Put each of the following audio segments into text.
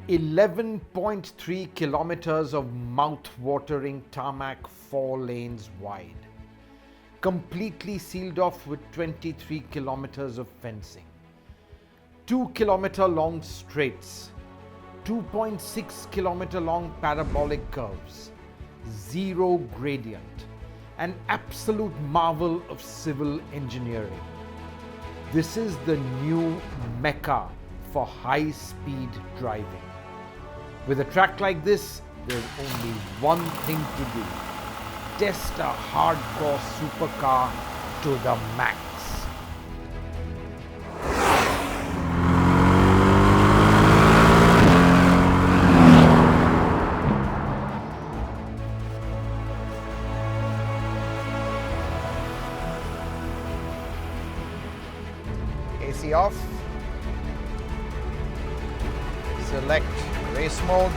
11.3 kilometers of mouth-watering tarmac 4 lanes wide, completely sealed off with 23 kilometers of fencing, 2-kilometer long straights, 2.6 kilometer long parabolic curves, zero gradient, an absolute marvel of civil engineering. This is the new Mecca for high-speed driving. With a track like this, there's only one thing to do: test a hardcore supercar to the max. AC off. Select race mode.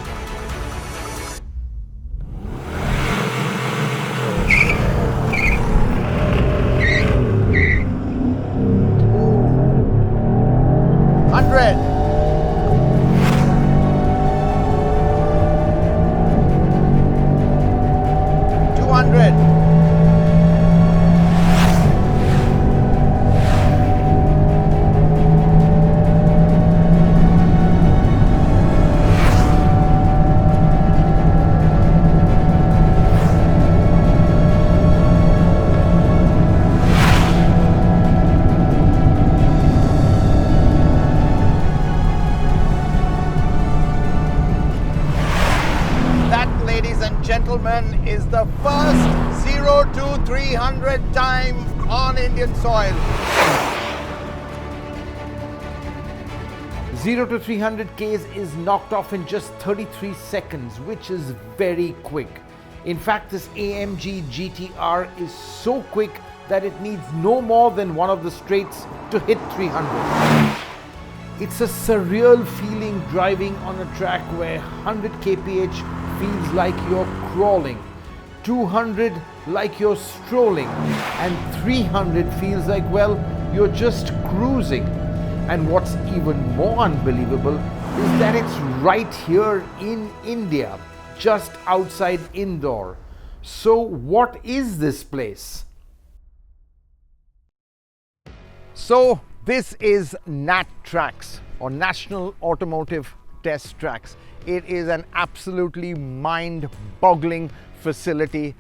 Gentlemen, is the first 0 to 300 time on Indian soil. 0 to 300 Ks is knocked off in just 33 seconds, which is very quick. In fact, this AMG GT R is so quick that it needs no more than one of the straights to hit 300. It's a surreal feeling driving on a track where 100 kph feels like you're crawling, 200 like you're strolling, and 300 feels like, well, you're just cruising. And what's even more unbelievable is that it's right here in India, just outside Indore. So what is this place? So this is Natrax, or National Automotive Test Tracks. It is an absolutely mind-boggling facility.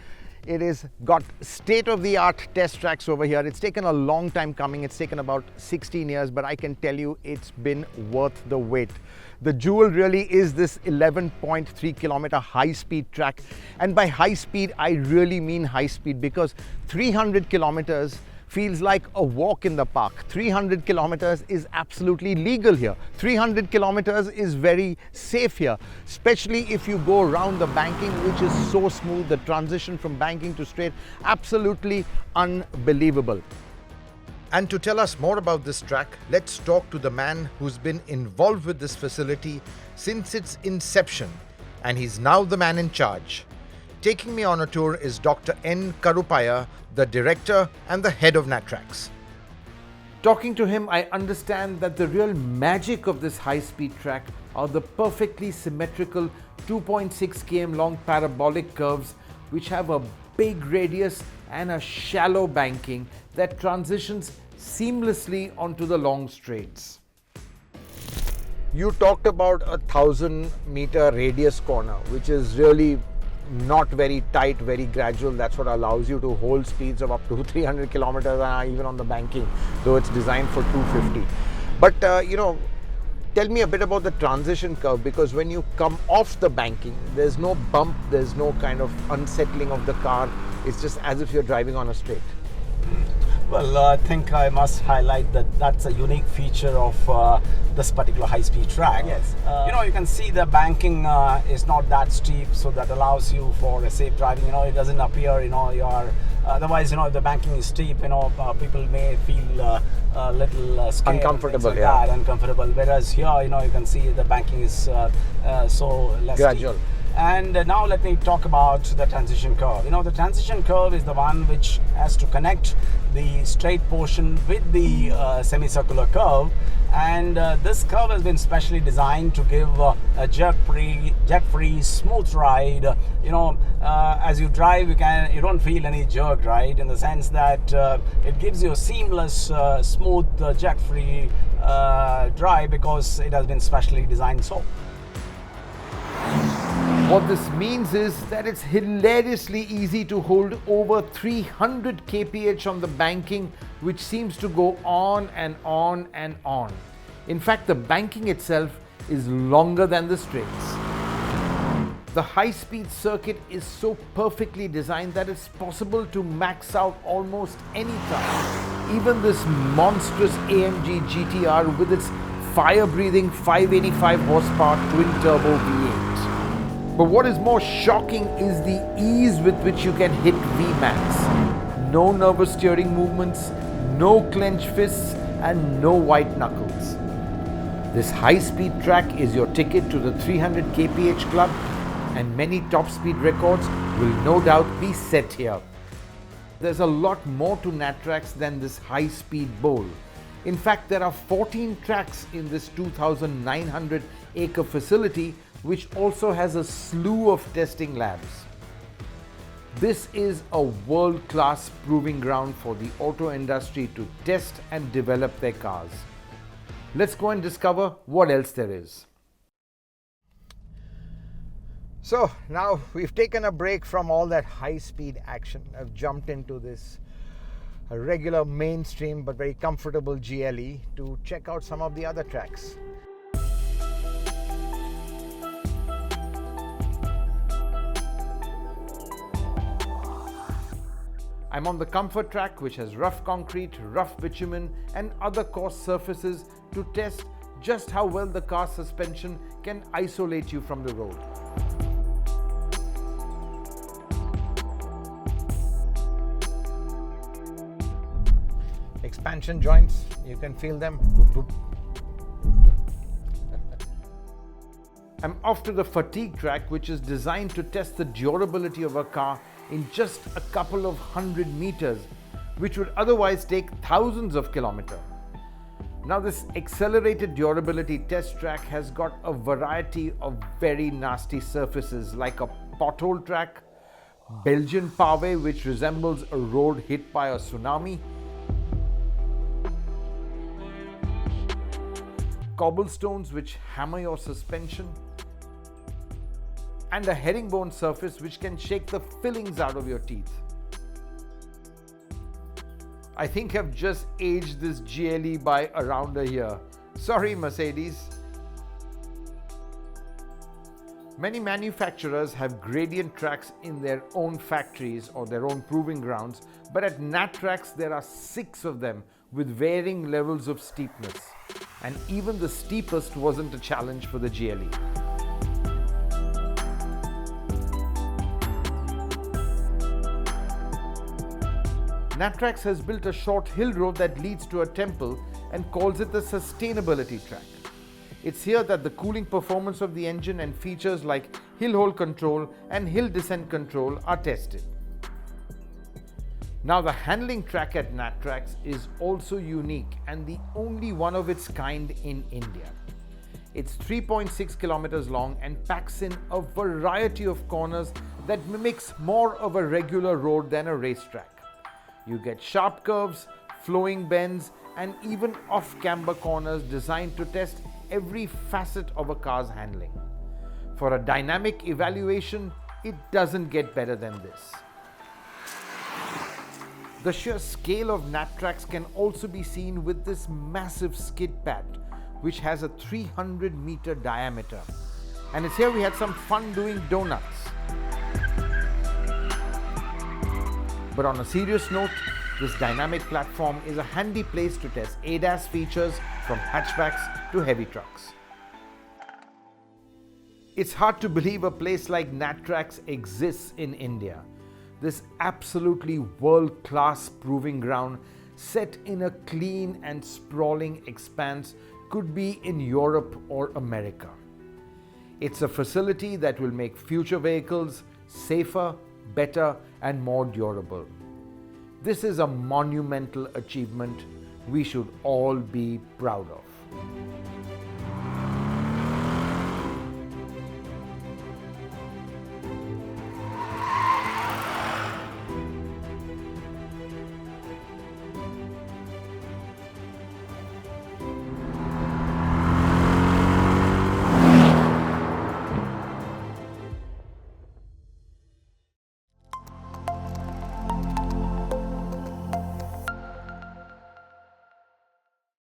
It is got state-of-the-art test tracks over here. It's taken a long time coming. It's taken about 16 years, but I can tell you it's been worth the wait. The jewel really is this 11.3 kilometer high-speed track. And by high speed, I really mean high speed, because 300 kilometers feels like a walk in the park. 300 kilometers is absolutely legal here. 300 kilometers is very safe here, especially if you go around the banking, which is so smooth. The transition from banking to straight, absolutely unbelievable. And to tell us more about this track, let's talk to the man who's been involved with this facility since its inception, and he's now the man in charge. Taking me on a tour is Dr. N. Karupaya, the director and the head of Natrax. Talking to him, I understand that the real magic of this high-speed track are the perfectly symmetrical 2.6 km long parabolic curves, which have a big radius and a shallow banking that transitions seamlessly onto the long straights. You talked about a 1,000-meter radius corner, which is really not very tight, very gradual. That's what allows you to hold speeds of up to 300 kilometers even on the banking, though it's designed for 250. But tell me a bit about the transition curve, because when you come off the banking, there's no bump, there's no kind of unsettling of the car. It's just as if you're driving on a straight. Well, I think I must highlight that that's a unique feature of this particular high-speed track. Yes. You can see the banking is not that steep, so that allows you for a safe driving. It doesn't appear, you're otherwise, if the banking is steep, people may feel a little scared, uncomfortable, uncomfortable. Whereas here, you can see the banking is so less gradual. steep. And now let me talk about the transition curve. The transition curve is the one which has to connect the straight portion with the semicircular curve, and this curve has been specially designed to give a jet-free, smooth ride. As you drive, you don't feel any jerk, right? In the sense that it gives you a seamless, smooth, jet-free drive because it has been specially designed so. What this means is that it's hilariously easy to hold over 300 kph on the banking, which seems to go on and on and on. In fact, the banking itself is longer than the straights. The high-speed circuit is so perfectly designed that it's possible to max out almost any car. Even this monstrous AMG GT R with its fire-breathing 585 horsepower twin-turbo V8. But what is more shocking is the ease with which you can hit VMAX. No nervous steering movements, no clenched fists, and no white knuckles. This high-speed track is your ticket to the 300 kph club, and many top speed records will no doubt be set here. There's a lot more to Natrax than this high-speed bowl. In fact, there are 14 tracks in this 2,900-acre facility, which also has a slew of testing labs. This is a world-class proving ground for the auto industry to test and develop their cars. Let's go and discover what else there is. So now we've taken a break from all that high-speed action. I've jumped into this regular mainstream but very comfortable GLE to check out some of the other tracks. I'm on the comfort track, which has rough concrete, rough bitumen, and other coarse surfaces to test just how well the car's suspension can isolate you from the road. Expansion joints, you can feel them. I'm off to the fatigue track, which is designed to test the durability of a car in just a couple of 100 meters, which would otherwise take thousands of kilometers. Now, this accelerated durability test track has got a variety of very nasty surfaces like a pothole track, Belgian pave, which resembles a road hit by a tsunami, cobblestones which hammer your suspension, and a herringbone surface which can shake the fillings out of your teeth. I think I've just aged this GLE by around a year. Sorry, Mercedes. Many manufacturers have gradient tracks in their own factories or their own proving grounds, but at Natrax there are 6 of them with varying levels of steepness. And even the steepest wasn't a challenge for the GLE. Natrax has built a short hill road that leads to a temple and calls it the sustainability track. It's here that the cooling performance of the engine and features like hill hold control and hill descent control are tested. Now, the handling track at Natrax is also unique and the only one of its kind in India. It's 3.6 kilometers long and packs in a variety of corners that mimics more of a regular road than a racetrack. You get sharp curves, flowing bends, and even off-camber corners designed to test every facet of a car's handling. For a dynamic evaluation, it doesn't get better than this. The sheer scale of Natrax can also be seen with this massive skid pad, which has a 300-meter diameter. And it's here we had some fun doing donuts. But on a serious note, this dynamic platform is a handy place to test ADAS features from hatchbacks to heavy trucks. It's hard to believe a place like Natrax exists in India. This absolutely world-class proving ground set in a clean and sprawling expanse could be in Europe or America. It's a facility that will make future vehicles safer, better, and more durable. This is a monumental achievement we should all be proud of.